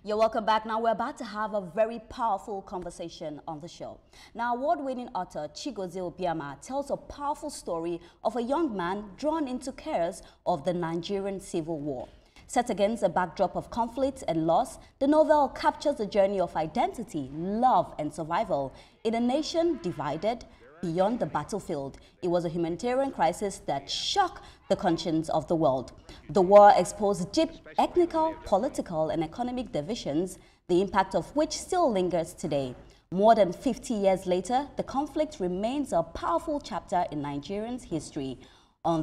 You're welcome back. Now, we're about to have a very powerful conversation on the show. Now, award-winning author Chigozie Obioma tells a powerful story of a young man drawn into chaos of the Nigerian Civil War. Set against a backdrop of conflict and loss, the novel captures the journey of identity, love, and survival in a nation divided beyond the battlefield. It was a humanitarian crisis that shocked the conscience of the world. The war exposed deep ethnical, political, and economic divisions, the impact of which still lingers today. More than 50 years later, the conflict remains a powerful chapter in Nigerians' history.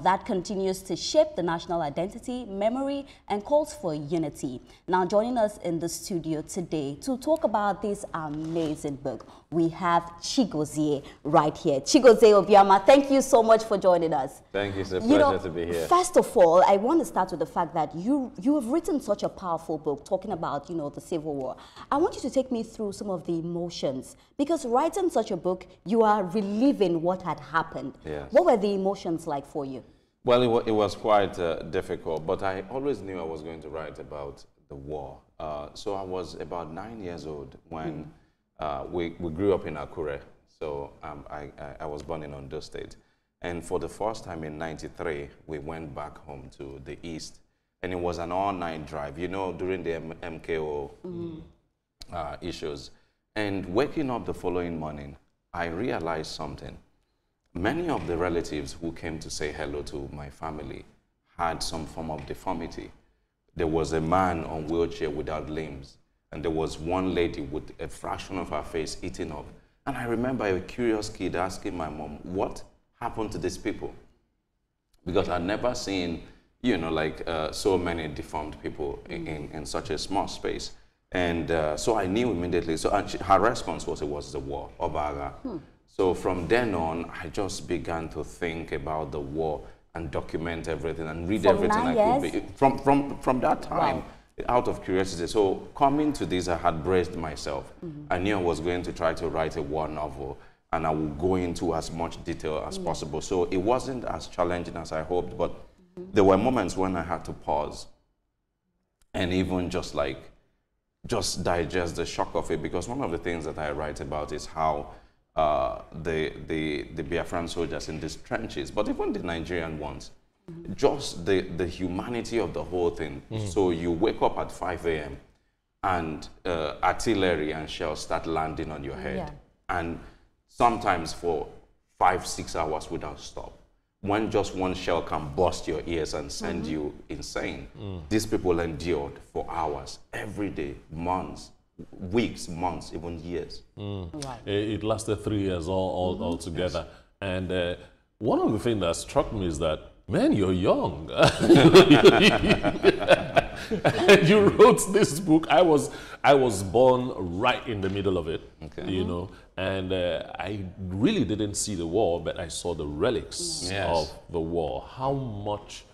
That continues to shape the national identity, memory, and calls for unity. Now, joining us in the studio today to talk about this amazing book, we have Chigozie right here. Chigozie Obioma, thank you so much for joining us. Thank you. It's a pleasure to be here. First of all, I want to start with the fact that you have written such a powerful book talking about, the Civil War. I want you to take me through some of the emotions, because writing such a book, you are reliving what had happened. Yes. What were the emotions like for you? Well, it was quite difficult, but I always knew I was going to write about the war. So I was about 9 years old when we grew up in Akure. So I was born in Ondo State. And for the first time in '93, we went back home to the East. And it was an all-night drive, during the MKO issues. And waking up the following morning, I realized something. Many of the relatives who came to say hello to my family had some form of deformity. There was a man on wheelchair without limbs, and there was one lady with a fraction of her face eaten up. And I remember a curious kid asking my mom, what happened to these people? Because I'd never seen, so many deformed people in such a small space. And so I knew immediately. So her response was, it was the war, Obaga. So from then on, I just began to think about the war and document everything and read everything I could. From that time, out of curiosity. So coming to this, I had braced myself. I knew I was going to try to write a war novel, and I would go into as much detail as possible. So it wasn't as challenging as I hoped, but there were moments when I had to pause and even just digest the shock of it, because one of the things that I write about is how the Biafran soldiers in these trenches, but even the Nigerian ones, just the humanity of the whole thing. So you wake up at 5 a.m. and artillery and shells start landing on your head. And sometimes for 5-6 hours without stop. When just one shell can burst your ears and send you insane. These people endured for hours, every day, months, weeks, months, even years. Right. It lasted 3 years all together. Yes. And one of the things that struck me is that, man, you're young. And you wrote this book. I was born right in the middle of it, and I really didn't see the war, but I saw the relics of the war. How much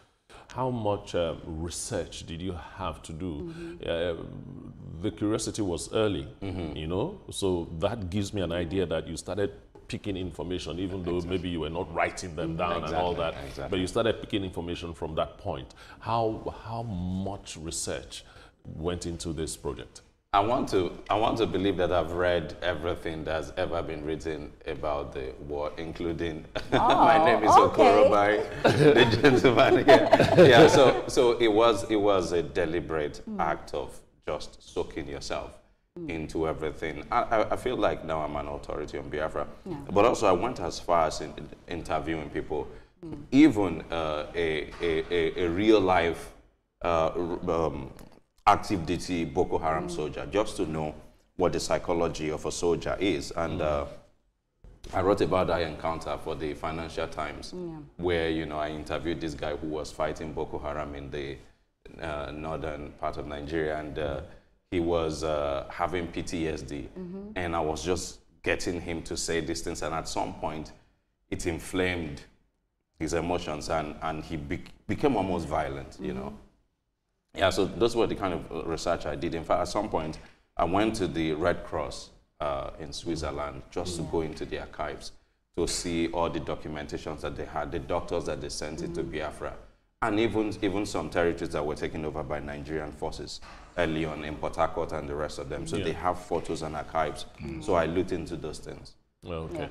research did you have to do? The curiosity was early, so that gives me an idea that you started picking information, even though maybe you were not writing them down and all that, but you started picking information from that point. How much research went into this project? I want to believe that I've read everything that's ever been written about the war, including my name is Okorobai, the gentleman here. Yeah, so it was a deliberate act of just soaking yourself into everything. I feel like now I'm an authority on Biafra, but also I went as far as in interviewing people, even a real life active duty Boko Haram soldier, just to know what the psychology of a soldier is. And I wrote about that encounter for the Financial Times, where I interviewed this guy who was fighting Boko Haram in the northern part of Nigeria, and he was having PTSD, and I was just getting him to say these things, and at some point it inflamed his emotions, and he became almost violent, Yeah, so those were the kind of research I did. In fact, at some point, I went to the Red Cross in Switzerland just to go into the archives to see all the documentations that they had, the doctors that they sent into Biafra, and even some territories that were taken over by Nigerian forces early on in Port Harcourt and the rest of them. So they have photos and archives. So I looked into those things. Okay.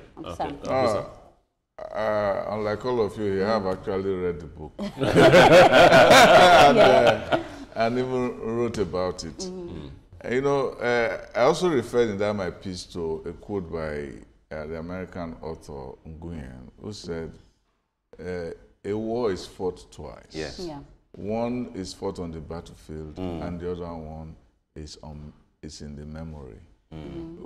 Yeah, unlike all of you, you have actually read the book. And even wrote about it. You know, I also referred in that my piece to a quote by the American author Nguyen, who said, a war is fought twice. Yes. Yeah. One is fought on the battlefield, and the other one is in the memory.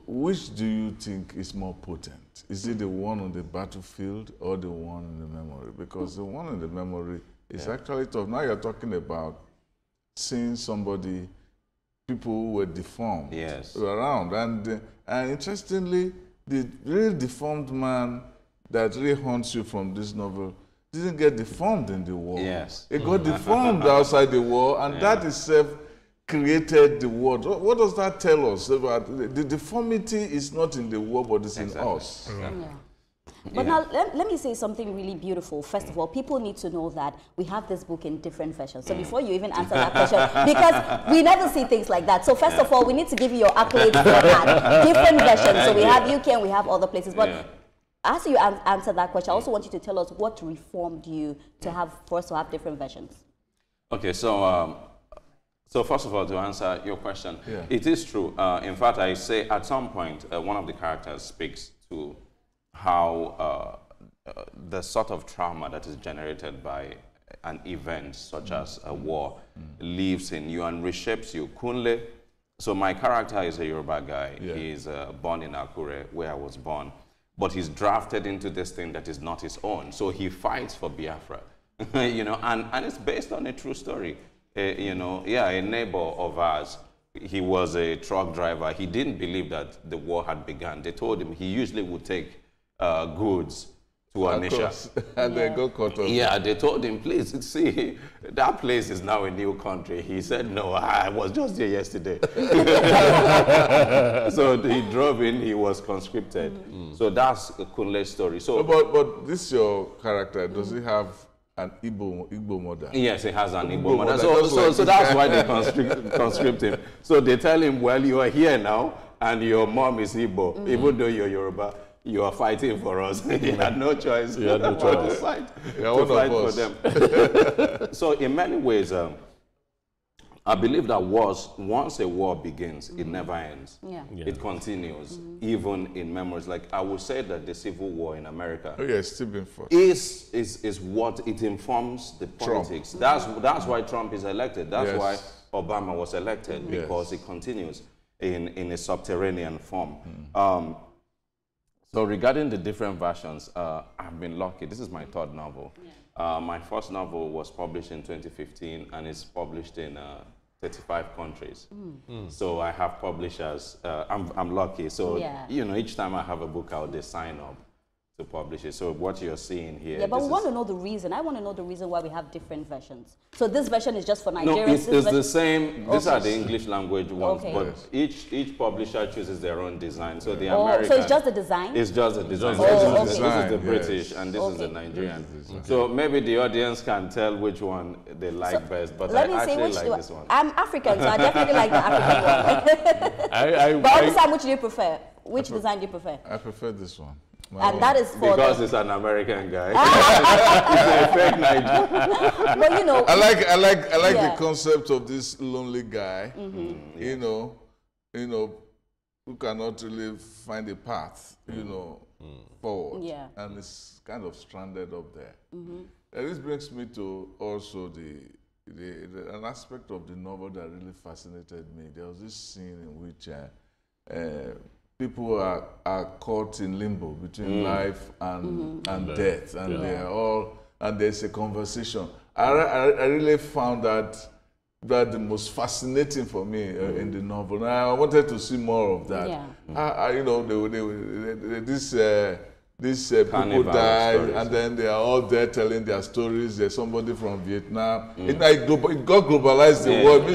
Which do you think is more potent? Is it the one on the battlefield or the one in the memory? Because the one in the memory is actually tough. Now you're talking about seeing somebody, people who were deformed around. And interestingly, the really deformed man that really haunts you from this novel didn't get deformed in the war. Yes. It got deformed outside the war, and that itself created the war. What does that tell us? About the deformity is not in the war, but it's in us. Yeah. But now, let me say something really beautiful. First of all, people need to know that we have this book in different versions. So before you even answer that question, because we never see things like that. So first of all, we need to give you your accolades for that. Different versions. So we have UK and we have other places. But as you answer that question, I also want you to tell us what reformed you for us to have different versions. Okay, so first of all, to answer your question, it is true. In fact, I say at some point, one of the characters speaks to how the sort of trauma that is generated by an event such as a war lives in you and reshapes you. Kunle, so my character is a Yoruba guy. He's born in Akure, where I was born, but he's drafted into this thing that is not his own. So he fights for Biafra, you know, and it's based on a true story. You know, a neighbor of ours, he was a truck driver. He didn't believe that the war had begun. They told him he usually would take goods to Anisha. And they got caught up. Yeah, they told him, please, see, that place is now a new country. He said, no, I was just there yesterday. So he drove in, he was conscripted. So that's Kunle's story. So, but this your character, does he have an Igbo mother? Yes, he has an Igbo mother. So that's why they conscript him. So they tell him, well, you are here now, and your mom is Igbo, even though you're Yoruba. You are fighting for us. He had no choice. You had no choice. to fight for them. So in many ways, I believe that once a war begins, it never ends. It continues, even in memories. Like I would say that the Civil War in America still been fought. is what it informs the politics. That's why Trump is elected. That's why Obama was elected, because it continues in a subterranean form. So regarding the different versions, I've been lucky. This is my third novel. My first novel was published in 2015, and it's published in 35 countries. So I have publishers. I'm lucky. So you know, each time I have a book out, they sign up to publish it. So what you're seeing here. Yeah, but we want to know the reason. I want to know the reason why we have different versions. So this version is just for Nigerians? No, it's the same. These are the English language ones, but each publisher chooses their own design. So the American. So it's just the design? It's just the design. This is the British, and this is the Nigerian. So maybe the audience can tell which one they like best, but I actually like this one. I'm African, so I definitely like the African one. But understand, which do you prefer? Which design do you prefer? I prefer this one. And that is for because it's an American guy. It's a fake Nigerian. But you know, I like the concept of this lonely guy. You know, who cannot really find a path. You know, forward. And it's kind of stranded up there. And this brings me to also an aspect of the novel that really fascinated me. There was this scene in which people are caught in limbo between life and death, and they are all, and there's a conversation. I really found that the most fascinating for me in the novel. And I wanted to see more of that. You know, these people died, and then they are all there telling their stories. There's somebody from Vietnam. It got globalized the world.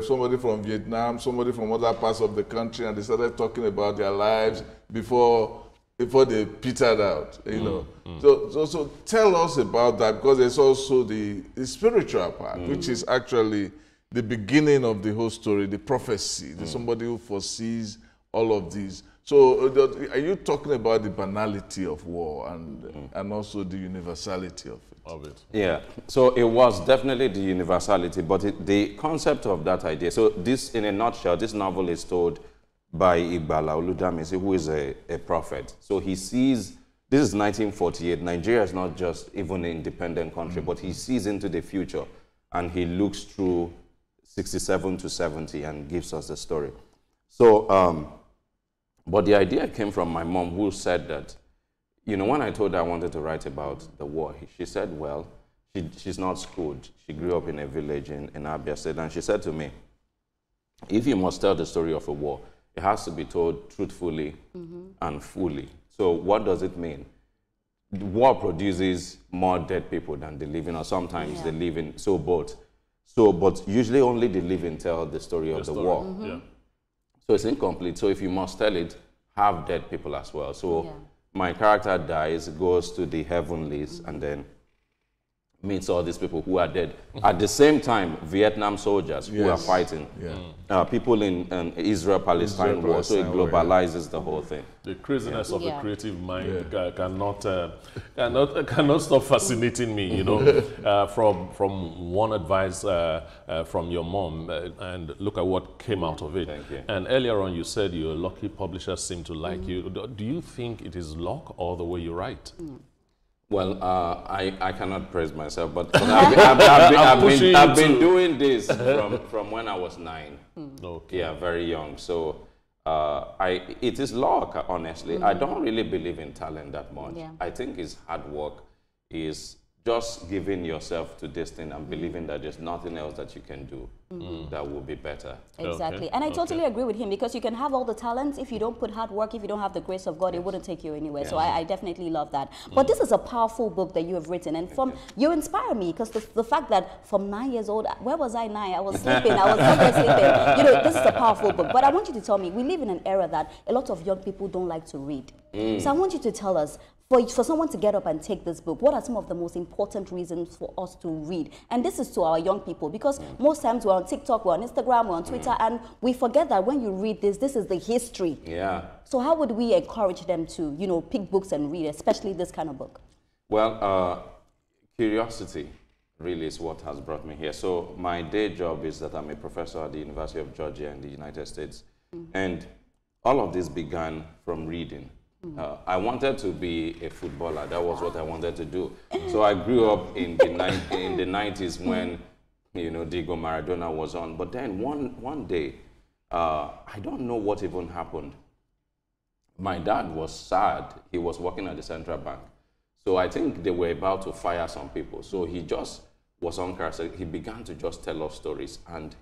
Somebody from Vietnam, somebody from other parts of the country, and they started talking about their lives before before they petered out, you know. So tell us about that, because there's also the spiritual part, which is actually the beginning of the whole story, the prophecy, the somebody who foresees all of these. So are you talking about the banality of war and also the universality of it? Yeah, so it was definitely the universality, but the concept of that idea, so this, in a nutshell, this novel is told by Igbala Oludamisi, who is a prophet. So he sees, this is 1948, Nigeria is not just even an independent country, but he sees into the future, and he looks through 67 to 70 and gives us the story. So, but the idea came from my mom, who said that, you know, when I told her I wanted to write about the war, she said, well, she's not schooled. She grew up in a village in Abia State, and she said to me, if you must tell the story of a war, it has to be told truthfully and fully. So what does it mean? The war produces more dead people than the living, or sometimes the living, so both. So, but usually only the living tell the story of the war. Yeah. So it's incomplete. So if you must tell it, have dead people as well. So my character dies, goes to the heavenlies, and then meets all these people who are dead. At the same time, Vietnam soldiers who are fighting. People in Israel Palestine war. So it globalizes the whole thing. The craziness of the creative mind cannot stop fascinating me. You know, from one advice from your mom, and look at what came out of it. Thank you. And earlier on, you said your lucky publishers seem to like you. Do you think it is luck or the way you write? Well, I cannot praise myself, but I've been doing this from when I was 9. Okay. Yeah, very young. So it is luck, honestly. I don't really believe in talent that much. I think it's hard work, is just giving yourself to this thing and believing that there's nothing else that you can do that will be better. Exactly. And I totally agree with him, because you can have all the talents. If you don't put hard work, if you don't have the grace of God, it wouldn't take you anywhere. So I definitely love that. But this is a powerful book that you have written. And you inspire me, because the fact that from 9 years old, where was I 9? I was sleeping. I was somewhere sleeping. You know, this is a powerful book. But I want you to tell me, we live in an era that a lot of young people don't like to read. So I want you to tell us, for someone to get up and take this book, what are some of the most important reasons for us to read? And this is to our young people, because most times we're on TikTok, we're on Instagram, we're on Twitter, and we forget that when you read this is the history. Yeah. So how would we encourage them to, you know, pick books and read, especially this kind of book? Well, curiosity really is what has brought me here. So my day job is that I'm a professor at the University of Georgia in the United States. And all of this began from reading. I wanted to be a footballer. That was what I wanted to do. So I grew up in the 90s when, you know, Diego Maradona was on. But then one day, I don't know what even happened. My dad was sad. He was working at the central bank. So I think they were about to fire some people. So he just was on character. He began to just tell us stories. And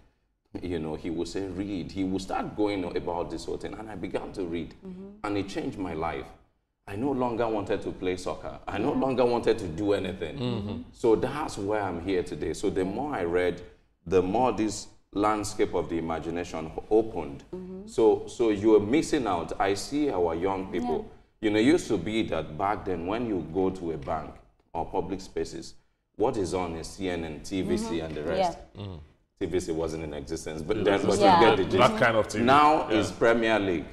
you know, he would say, read. He would start going about this whole thing. And I began to read. And it changed my life. I no longer wanted to play soccer. I no longer wanted to do anything. So that's where I'm here today. So the more I read, the more this landscape of the imagination opened. So you're missing out. I see our young people. You know, it used to be that back then when you go to a bank or public spaces, what is on is CNN, TVC, and the rest. TVC wasn't in existence, but then you get the gist. That kind of TV. Now is Premier League.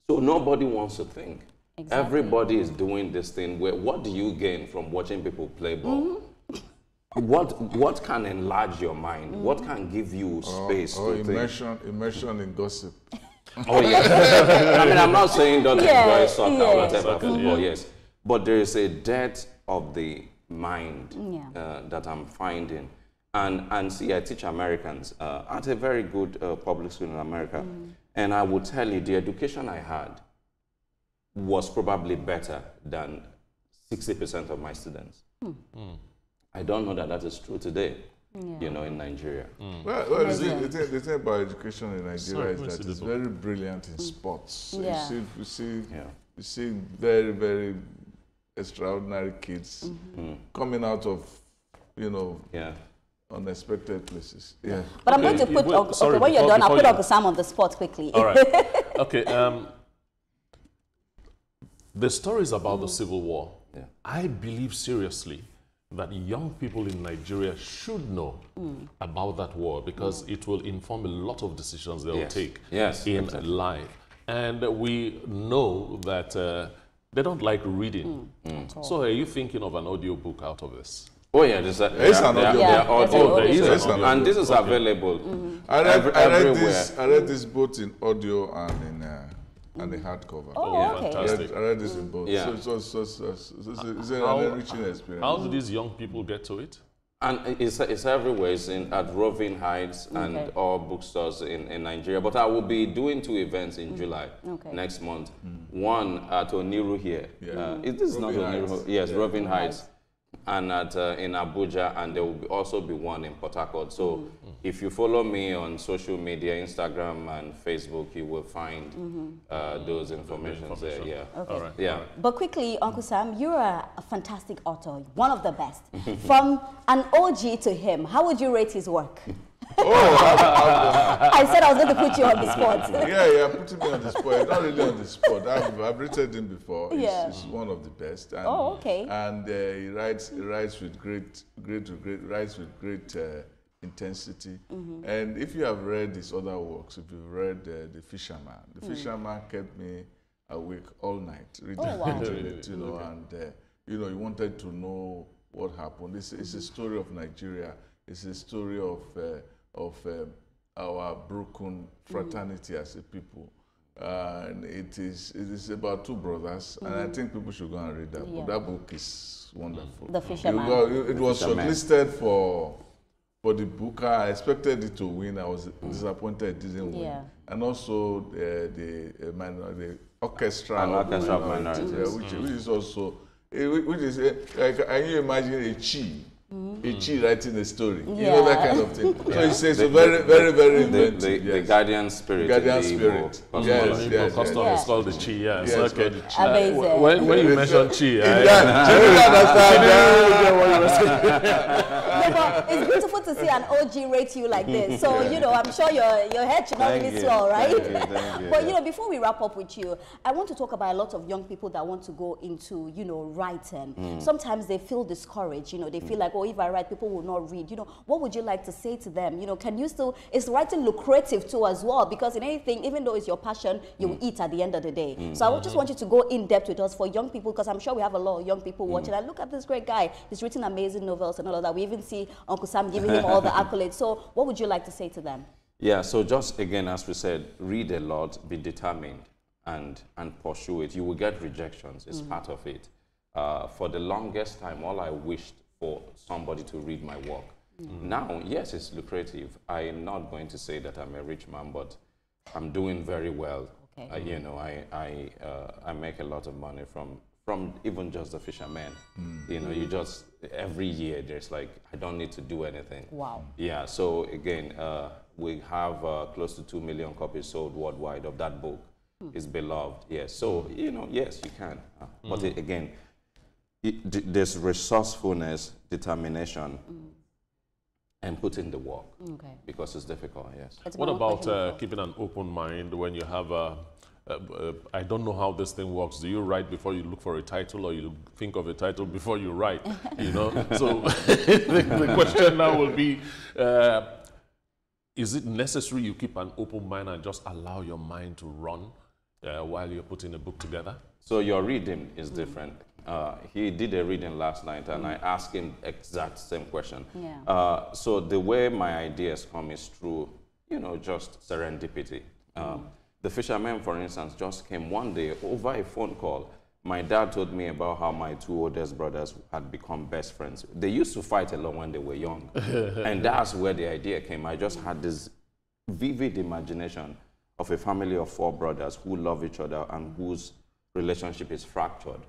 So nobody wants to think. Everybody is doing this thing where, what do you gain from watching people play ball? What can enlarge your mind? What can give you space to think? Immersion in gossip. Oh, yes. I mean, I'm not saying don't enjoy soccer or whatever, football, yes. But there is a depth of the mind that I'm finding. And see, I teach Americans at a very good public school in America. And I would tell you, the education I had was probably better than 60% of my students. I don't know that is true today, you know, in Nigeria. Well, the thing about education in Nigeria is that it's very brilliant in sports. You see very, very extraordinary kids coming out of, you know, unexpected places. But I'm going to put, when you're done, I'll put Uncle Sam on the spot quickly. All right. Okay. The stories about the Civil War, Yeah. I believe seriously that young people in Nigeria should know about that war, because it will inform a lot of decisions they'll take in life. And we know that they don't like reading. So are you thinking of an audio book out of this? Oh yeah, there's an audio. And this is available everywhere. I read this both in audio and in the hardcover. Oh, okay. Fantastic. I read this in both. Yeah. So it's an enriching experience. How do these young people get to it? And it's everywhere. It's at Roving Heights and all bookstores in Nigeria. But I will be doing 2 events in July next month. One at Oniru here. This is not Oniru. Yes, Roving Heights. And at in Abuja, and there will also be one in Port Harcourt. So if you follow me on social media, Instagram and Facebook, you will find those information there. Yeah. Okay. All right. Yeah. All right. But quickly, Uncle Sam, you're a fantastic author, one of the best. From an OG to him, how would you rate his work? I said I was going to put you on the spot. Yeah, putting me on the spot. Not really on the spot. I've written him before. He's one of the best. And, And he writes with great intensity. And if you have read his other works, if you've read The Fisherman, The Fisherman kept me awake all night reading it, you know, and you know, he wanted to know what happened. It's a story of Nigeria. It's a story of our broken fraternity as a people. And it is about 2 brothers, and I think people should go and read that book. That book is wonderful. The Fisherman. It was shortlisted for the Booker. I expected it to win. I was disappointed it didn't win. And also the orchestra of minorities, which is also, which is can you imagine a Chi writing a story, you know, that kind of thing. So he says very, very, very inventive. The guardian spirit. The guardian spirit. Yes. Custom is called the Chi. Yes. Okay. Amazing. When you mention Chi, it's beautiful to see an OG rate you like this. So, you know, I'm sure your head should not really swell, right? Thank you. But, you know, before we wrap up with you, I want to talk about a lot of young people that want to go into, you know, writing. Sometimes they feel discouraged, you know, they feel like, oh, if I write, people will not read. You know, what would you like to say to them? You know, can you still, is writing lucrative too as well? Because in anything, even though it's your passion, you will eat at the end of the day. So I just want you to go in depth with us for young people, because I'm sure we have a lot of young people watching. And look at this great guy. He's written amazing novels and all of that. We even see Uncle Sam giving him all the accolades. So what would you like to say to them? Yeah, so just again, as we said, read a lot, be determined, and pursue it. You will get rejections. It's part of it. For the longest time, all I wished for somebody to read my work. Now, yes, it's lucrative. I am not going to say that I'm a rich man, but I'm doing very well. Okay. You know, I make a lot of money from even just The Fisherman. You know, you just, every year there's like, I don't need to do anything. Wow. Yeah, so again, we have close to 2 million copies sold worldwide of that book. It's beloved, yes. So, you know, yes, you can. But again, there's resourcefulness, determination, and put in the work. Because it's difficult, yes. What about keeping an open mind when you have I don't know how this thing works. Do you write before you look for a title, or you think of a title before you write? You know? So the question now will be, is it necessary you keep an open mind and just allow your mind to run while you're putting a book together? So your reading is different. He did a reading last night, and I asked him exact same question. So the way my ideas come is through, you know, just serendipity. The Fisherman, for instance, just came one day over a phone call. My dad told me about how my 2 oldest brothers had become best friends. They used to fight alone when they were young. And that's where the idea came. I just had this vivid imagination of a family of 4 brothers who love each other and whose relationship is fractured.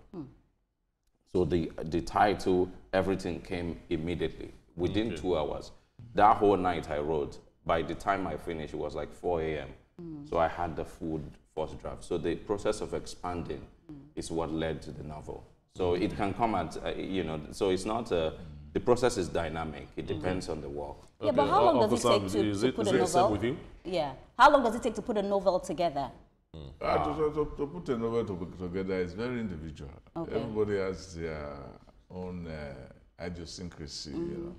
So the title, everything came immediately, within 2 hours. That whole night I wrote. By the time I finished, it was like 4 a.m. So I had the full first draft. So the process of expanding is what led to the novel. So it can come at, you know, so it's not, the process is dynamic. It depends on the work. Yeah, but how long does it take to put a novel? With you? Yeah. How long does it take to put a novel together? To put a novel together is very individual. Okay. Everybody has their own idiosyncrasy, you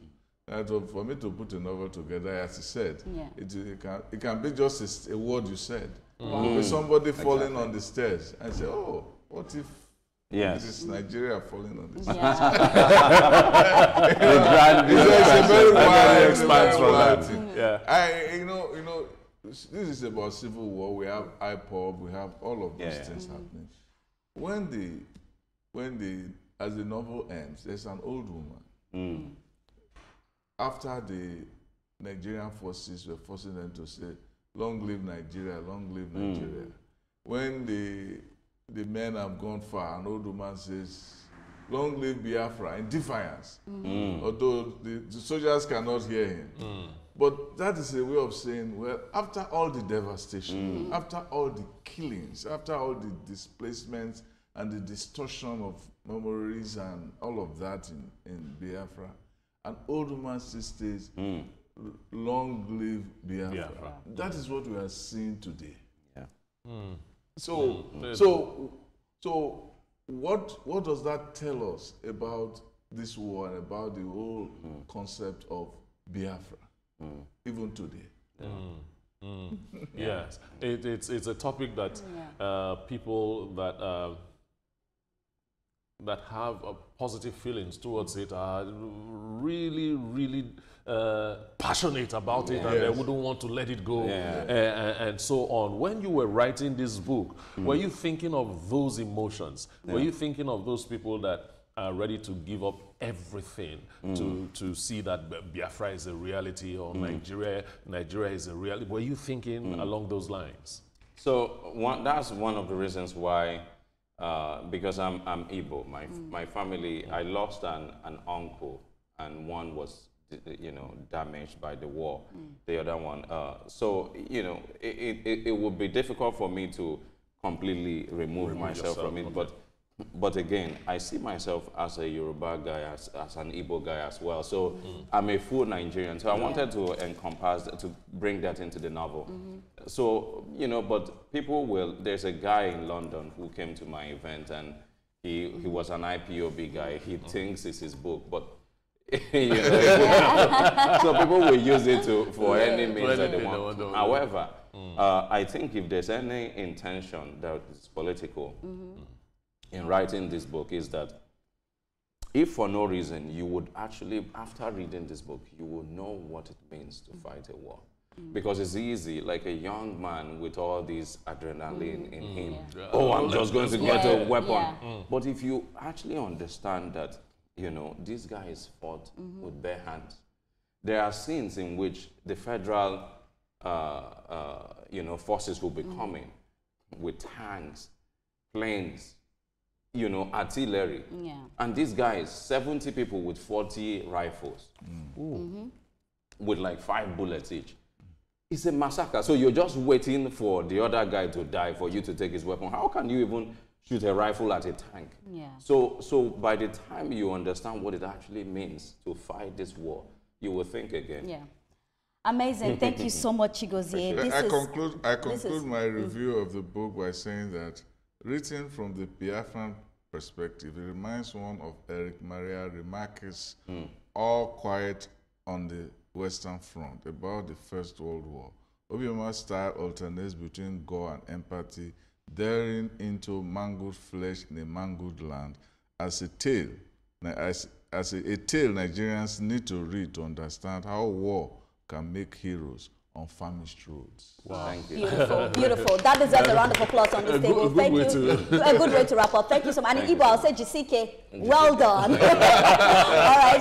know. For me to put a novel together, as you said, it can be just a word you said. It could be somebody falling on the stairs and say, oh, what if this is Nigeria falling on the stairs? It's a very wide thing. This is about civil war. We have IPOB. We have all of these things happening. As the novel ends, there's an old woman. After the Nigerian forces were forcing them to say, "Long live Nigeria! Long live Nigeria!" When the men have gone far, an old woman says, "Long live Biafra," in defiance. Although the soldiers cannot hear him. But that is a way of saying, well, after all the devastation, after all the killings, after all the displacements and the distortion of memories and all of that in Biafra, an old woman still says, "Long live Biafra." That is what we are seeing today. So what does that tell us about this war and about the whole concept of Biafra, even today? Yes, it's a topic that people that have positive feelings towards it are really, really passionate about it, and they wouldn't want to let it go, and so on. When you were writing this book, were you thinking of those emotions? Were you thinking of those people that are ready to give up everything to see that Biafra is a reality, or Nigeria is a reality? Were you thinking along those lines? So that's one of the reasons why. Because I'm Igbo, my family, I lost an uncle, and one was, damaged by the war. The other one, so it would be difficult for me to completely remove myself from it. But again, I see myself as a Yoruba guy, as an Igbo guy as well. So I'm a full Nigerian. So I wanted to to bring that into the novel. So, but people there's a guy in London who came to my event, and he was an IPOB guy. He thinks it's his book, but so people will use it for any means that they want. However, I think if there's any intention that is political, in writing this book, is that if for no reason you would actually, after reading this book, you will know what it means to fight a war. Because it's easy, like a young man with all this adrenaline in him. Oh, I'm just going to get a weapon. But if you actually understand that, these guys fought with bare hands. There are scenes in which the federal, forces will be coming with tanks, planes, artillery. And these guys, 70 people with 40 rifles, with like 5 bullets each. It's a massacre. So you're just waiting for the other guy to die for you to take his weapon. How can you even shoot a rifle at a tank? So by the time you understand what it actually means to fight this war, you will think again. Amazing. Thank you so much, Chigozie. I conclude my review of the book by saying that, written from the Biafran perspective, it reminds one of Eric Maria Remarque's All Quiet on the Western Front about the First World War. Obioma's style alternates between gore and empathy, daring into mangled flesh in a mangled land, as a tale Nigerians need to read to understand how war can make heroes on famished roads. Wow. Thank you. Beautiful, beautiful. That deserves a round of applause on this table. Thank you. A good way to wrap up. Thank you so much. And in Igbo, I'll say Jisike. Well done. All right.